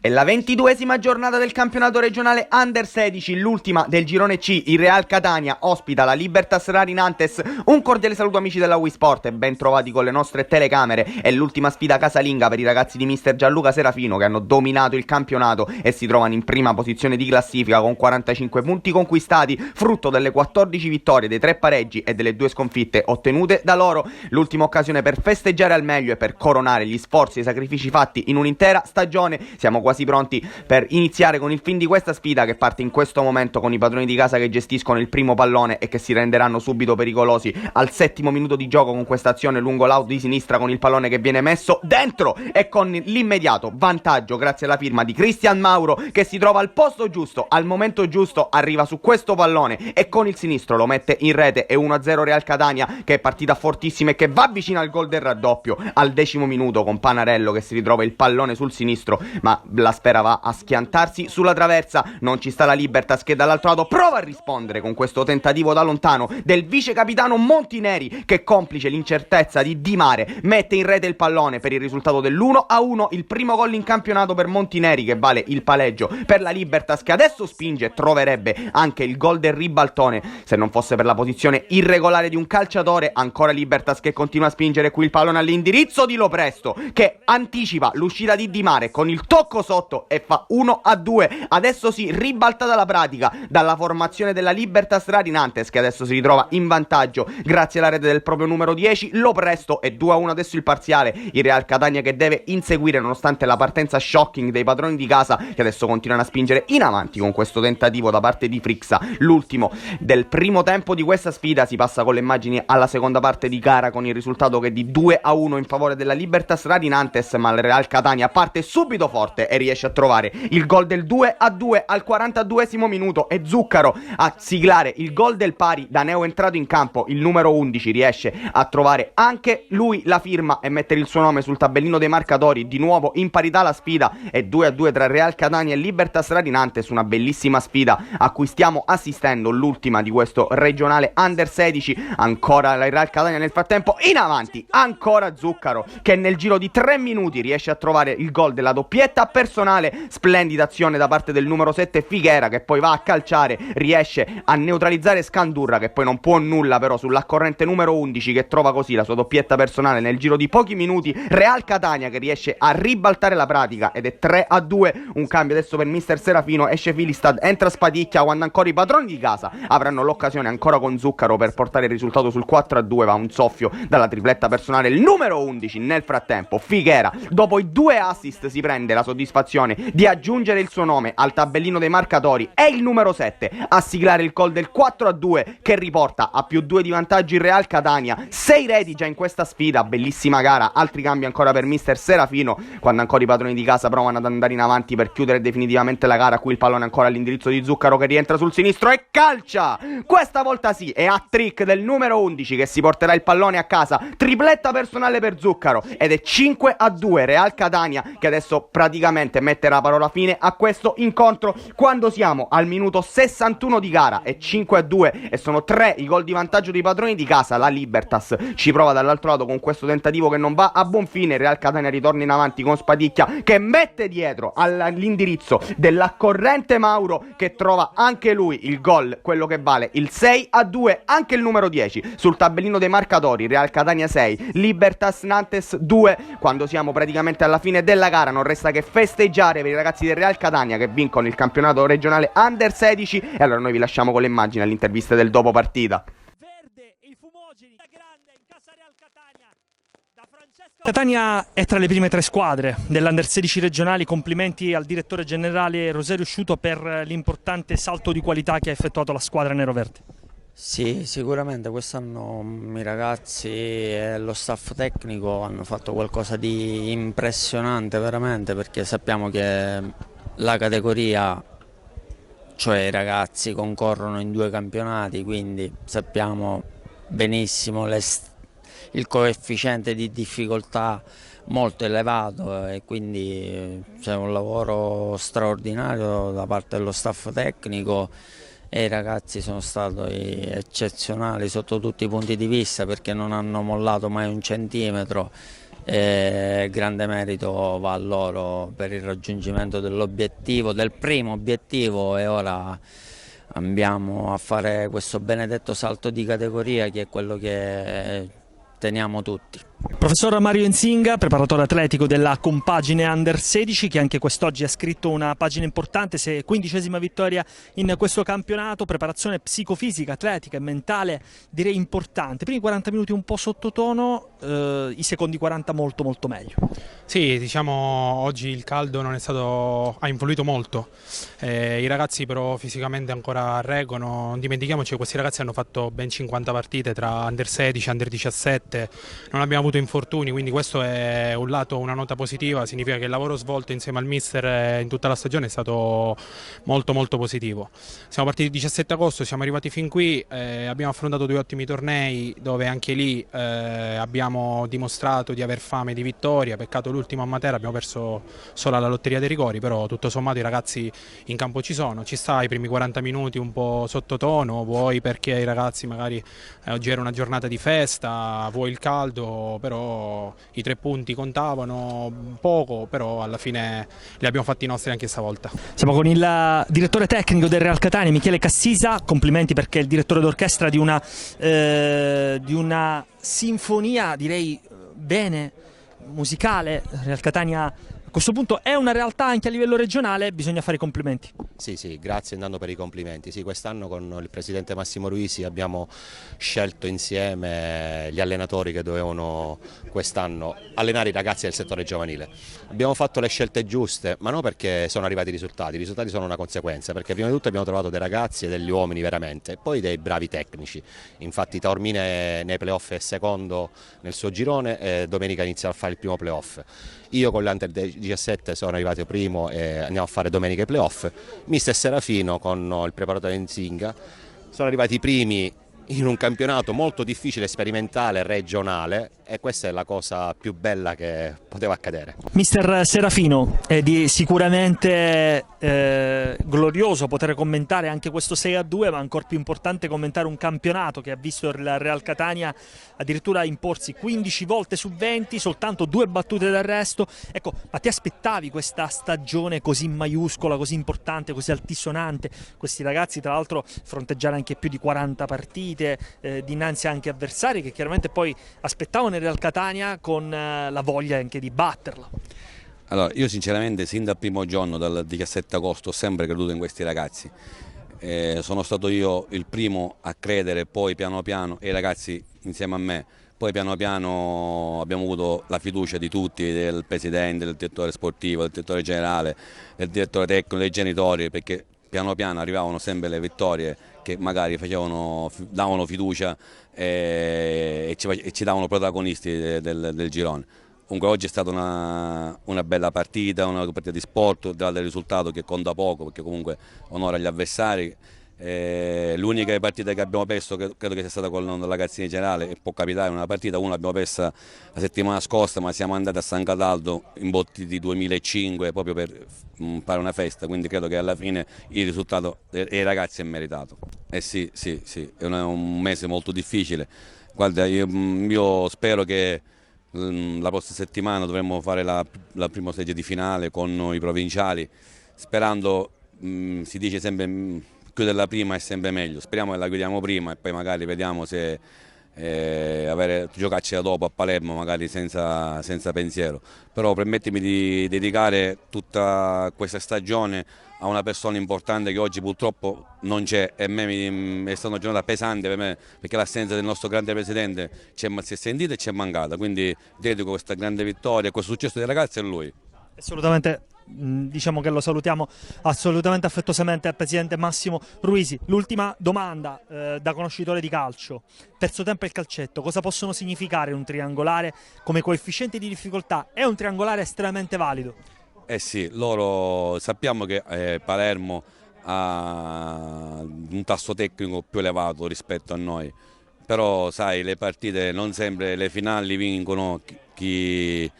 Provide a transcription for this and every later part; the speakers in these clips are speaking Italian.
È la 22esima giornata del campionato regionale Under 16, l'ultima del girone C. Il Real Catania ospita la Libertas Rari Nantes. Un cordiale saluto amici della Wii Sport e ben trovati con le nostre telecamere. È l'ultima sfida casalinga per i ragazzi di mister Gianluca Serafino, che hanno dominato il campionato e si trovano in prima posizione di classifica con 45 punti conquistati, frutto delle 14 vittorie, dei 3 pareggi e delle 2 sconfitte ottenute da loro. L'ultima occasione per festeggiare al meglio e per coronare gli sforzi e i sacrifici fatti in un'intera stagione. Siamo quasi pronti per iniziare con il fin di questa sfida, che parte in questo momento con i padroni di casa che gestiscono il primo pallone e che si renderanno subito pericolosi al 7° minuto di gioco con questa azione lungo l'out di sinistra, con il pallone che viene messo dentro e con l'immediato vantaggio grazie alla firma di Cristian Mauro, che si trova al posto giusto al momento giusto, arriva su questo pallone e con il sinistro lo mette in rete. E 1-0 Real Catania, che è partita fortissima e che va vicino al gol del raddoppio al 10° minuto, con Panarello che si ritrova il pallone sul sinistro, ma la sfera va a schiantarsi sulla traversa. Non ci sta la Libertas, che dall'altro lato prova a rispondere con questo tentativo da lontano del vice capitano Montineri, che, complice l'incertezza di Di Mare, mette in rete il pallone per il risultato dell'1-1, il primo gol in campionato per Montineri, che vale il pareggio per la Libertas, che adesso spinge e troverebbe anche il gol del ribaltone se non fosse per la posizione irregolare di un calciatore. Ancora Libertas che continua a spingere, qui il pallone all'indirizzo di Lopresto, che anticipa l'uscita di Di Mare con il tocco sotto e fa 1-2. Adesso si ribaltata la pratica dalla formazione della Libertas Rari Nantes, che adesso si ritrova in vantaggio grazie alla rete del proprio numero 10 Lopresto. E 2-1 adesso il parziale. Il Real Catania che deve inseguire nonostante la partenza shocking dei padroni di casa, che adesso continuano a spingere in avanti con questo tentativo da parte di Frixa, l'ultimo del primo tempo di questa sfida. Si passa con le immagini alla seconda parte di gara, con il risultato che è di 2-1 in favore della Libertas Rari Nantes, ma il Real Catania parte subito forte e riesce a trovare il gol del 2-2 al 42° minuto. E Zuccaro a siglare il gol del pari da neo entrato in campo. Il numero 11 riesce a trovare anche lui la firma e mettere il suo nome sul tabellino dei marcatori. Di nuovo in parità la sfida, e 2-2 tra Real Catania e Libertas Rari Nantes. Una bellissima sfida a cui stiamo assistendo, l'ultima di questo regionale Under 16. Ancora la Real Catania nel frattempo in avanti, ancora Zuccaro che nel giro di 3 minuti riesce a trovare il gol della doppietta personale. Splendida azione da parte del numero 7 Figuera, che poi va a calciare, riesce a neutralizzare Scandurra, che poi non può nulla però sull'accorrente numero 11, che trova così la sua doppietta personale nel giro di pochi minuti. Real Catania che riesce a ribaltare la pratica ed è 3-2. Un cambio adesso per mister Serafino, esce Filistad, entra Spaticchia, quando ancora i padroni di casa avranno l'occasione ancora con Zuccaro per portare il risultato sul 4-2. Va un soffio dalla tripletta personale il numero 11. Nel frattempo Figuera, dopo i 2 assist, si prende la soddisfazione di aggiungere il suo nome al tabellino dei marcatori. È il numero 7 a siglare il gol del 4-2, che riporta a +2 di vantaggio il Real Catania. 6 reti già in questa sfida, bellissima gara. Altri cambi ancora per mister Serafino, quando ancora i padroni di casa provano ad andare in avanti per chiudere definitivamente la gara. Qui il pallone ancora all'indirizzo di Zuccaro, che rientra sul sinistro e calcia. Questa volta sì, è hat-trick del numero 11, che si porterà il pallone a casa. Tripletta personale per Zuccaro ed è 5-2. Real Catania che adesso praticamente mette la parola fine a questo incontro, quando siamo al minuto 61 di gara. È 5-2 e sono 3 i gol di vantaggio dei padroni di casa. La Libertas ci prova dall'altro lato con questo tentativo che non va a buon fine. Real Catania ritorna in avanti con Spaticchia, che mette dietro all'indirizzo dell'accorrente Mauro, che trova anche lui il gol, quello che vale il 6-2. Anche il numero 10 sul tabellino dei marcatori. Real Catania 6, Libertas Nantes 2. Quando siamo praticamente alla fine della gara, non resta che festeggiare per i ragazzi del Real Catania, che vincono il campionato regionale Under 16. E allora noi vi lasciamo con le immagini all'intervista del dopo partita. Verde, i fumogeni, da grande in casa Real Catania. Da Francesco Catania è tra le prime 3 squadre dell'Under 16 regionali. Complimenti al direttore generale Rosario Sciuto per l'importante salto di qualità che ha effettuato la squadra neroverde. Sì, sicuramente quest'anno i ragazzi e lo staff tecnico hanno fatto qualcosa di impressionante veramente, perché sappiamo che la categoria, cioè i ragazzi, concorrono in 2 campionati, quindi sappiamo benissimo il coefficiente di difficoltà molto elevato, e quindi c'è un lavoro straordinario da parte dello staff tecnico. E i ragazzi sono stati eccezionali sotto tutti i punti di vista, perché non hanno mollato mai un centimetro, Grande merito va a loro per il raggiungimento dell'obiettivo, del primo obiettivo, e ora andiamo a fare questo benedetto salto di categoria che è quello che teniamo tutti. Professor Mario Nzinga, preparatore atletico della compagine Under 16, che anche quest'oggi ha scritto una pagina importante, 15ª vittoria in questo campionato, preparazione psicofisica, atletica e mentale direi importante. Primi 40 minuti un po' sottotono, i secondi 40 molto molto meglio. Sì, diciamo oggi il caldo non è stato, ha influito molto, i ragazzi però fisicamente ancora reggono, non dimentichiamoci che questi ragazzi hanno fatto ben 50 partite tra Under 16 e Under 17, non abbiamo avuto infortuni, quindi questo è un lato, una nota positiva, significa che il lavoro svolto insieme al mister in tutta la stagione è stato molto molto positivo. Siamo partiti il 17 agosto, siamo arrivati fin qui, abbiamo affrontato 2 ottimi tornei dove anche lì abbiamo dimostrato di aver fame di vittoria, peccato l'ultimo a Matera, abbiamo perso solo alla lotteria dei rigori, però tutto sommato i ragazzi in campo ci sono, ci sta i primi 40 minuti un po' sottotono, vuoi perché i ragazzi magari oggi era una giornata di festa, vuoi il caldo, però i 3 punti contavano poco, però alla fine li abbiamo fatti nostri anche stavolta. Siamo con il direttore tecnico del Real Catania, Michele Cassisa, complimenti perché è il direttore d'orchestra di una sinfonia, direi bene, musicale. Real Catania a questo punto è una realtà anche a livello regionale, bisogna fare i complimenti. Sì, grazie intanto per i complimenti. Sì, quest'anno con il presidente Massimo Ruisi abbiamo scelto insieme gli allenatori che dovevano quest'anno allenare i ragazzi del settore giovanile. Abbiamo fatto le scelte giuste, ma non perché sono arrivati i risultati sono una conseguenza, perché prima di tutto abbiamo trovato dei ragazzi e degli uomini veramente, e poi dei bravi tecnici. Infatti Taormina nei playoff è secondo nel suo girone e domenica inizia a fare il primo playoff. Io con l'Under 17 sono arrivato primo e andiamo a fare domenica i playoff. Mister Serafino con il preparatore Nzinga sono arrivati i primi in un campionato molto difficile, sperimentale, regionale, e questa è la cosa più bella che poteva accadere. Mister Serafino, è sicuramente glorioso poter commentare anche questo 6-2, ma ancora più importante commentare un campionato che ha visto il Real Catania addirittura imporsi 15 volte su 20, soltanto 2 battute d'arresto. Ecco, ma ti aspettavi questa stagione così maiuscola, così importante, così altisonante? Questi ragazzi tra l'altro fronteggiare anche più di 40 partite dinanzi anche avversari che chiaramente poi aspettavano il Real Catania con la voglia anche di batterla. Allora, io sinceramente sin dal primo giorno, dal 17 agosto, ho sempre creduto in questi ragazzi. Sono stato io il primo a credere, poi piano piano, e i ragazzi insieme a me, poi piano piano abbiamo avuto la fiducia di tutti, del presidente, del direttore sportivo, del direttore generale, del direttore tecnico, dei genitori, perché piano piano arrivavano sempre le vittorie che magari davano fiducia e ci davano protagonisti del girone. Comunque oggi è stata una bella partita, una partita di sport, del risultato che conta poco perché comunque onora gli avversari. L'unica partita che abbiamo perso credo che sia stata con la ragazzina generale, e può capitare una partita, una l'abbiamo persa la settimana scorsa, ma siamo andati a San Cataldo in botti di 2005 proprio per fare una festa, quindi credo che alla fine il risultato dei ragazzi è meritato. Sì, è un mese molto difficile. Guarda, io spero che la prossima settimana dovremmo fare la prima stage di finale con i provinciali, sperando, si dice sempre chiuderla prima è sempre meglio, speriamo che la chiudiamo prima e poi magari vediamo se giocarcela dopo a Palermo magari senza pensiero. Però permettimi di dedicare tutta questa stagione a una persona importante che oggi purtroppo non c'è, e a me è stata una giornata pesante per me perché l'assenza del nostro grande presidente si è sentita e ci è mancata, quindi dedico questa grande vittoria, questo successo dei ragazzi a lui. Assolutamente, diciamo che lo salutiamo assolutamente affettuosamente al presidente Massimo Ruisi. L'ultima domanda da conoscitore di calcio: terzo tempo e il calcetto, cosa possono significare un triangolare come coefficiente di difficoltà? È un triangolare estremamente valido. Sì, loro sappiamo che Palermo ha un tasso tecnico più elevato rispetto a noi, però sai, le partite non sempre, le finali vincono chi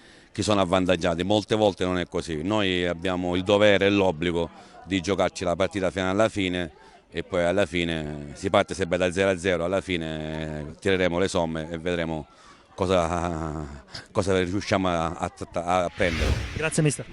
sono avvantaggiati, molte volte non è così. Noi abbiamo il dovere e l'obbligo di giocarci la partita fino alla fine, e poi alla fine si parte sempre da 0-0, alla fine tireremo le somme e vedremo cosa riusciamo a prendere. Grazie mister.